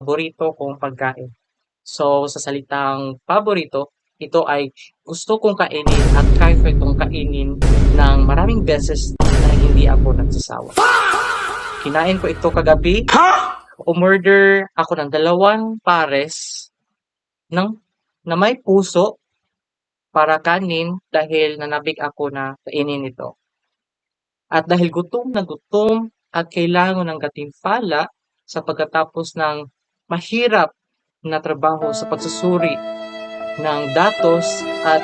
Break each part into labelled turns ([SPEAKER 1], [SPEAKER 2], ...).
[SPEAKER 1] Paborito kong pagkain. So, sa salitang paborito, ito ay gusto kong kainin at kaya ko itong kainin ng maraming beses na hindi ako nagsasawa. Kinain ko ito kagabi. Umorder ako ng 2 pares ng na may puso para kanin dahil nanabik ako na kainin ito. At dahil gutom na gutom at kailangan ng gantimpala sa pagkatapos ng mahirap na trabaho sa pagsusuri ng datos at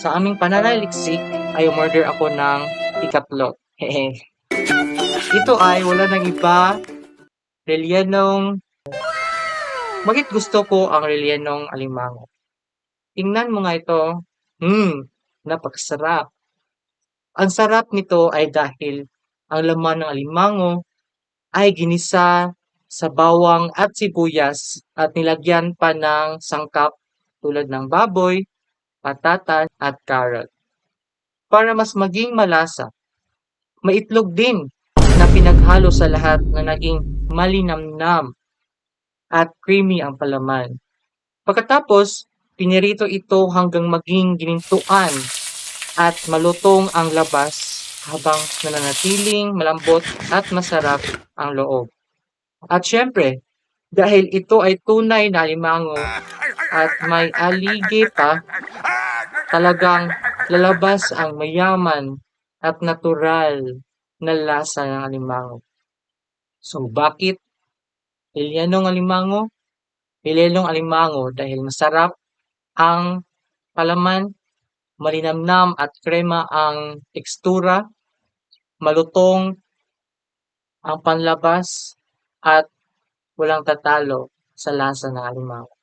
[SPEAKER 1] sa aming pananaliksik ay umorder ako ng ikatlo. Hehe. Ito ay wala nang iba, rellenong bakit gusto ko ang rellenong alimango? Tingnan mo nga ito. Napakasarap. Ang sarap nito ay dahil ang laman ng alimango ay ginisa sa bawang at sibuyas at nilagyan pa ng sangkap tulad ng baboy, patatas at carrot. Para mas maging malasa, may itlog din na pinaghalo sa lahat na naging malinamnam at creamy ang palaman. Pagkatapos, pinirito ito hanggang maging ginintuan at malutong ang labas habang nananatiling malambot at masarap ang loob. At syempre, dahil ito ay tunay na alimango at may alige pa, talagang lalabas ang mayaman at natural na lasa ng alimango. So bakit rellenong alimango? Rellenong alimango dahil masarap ang palaman, malinamnam at krema ang tekstura, malutong ang panlabas at walang tatalo sa lasa ng alimango.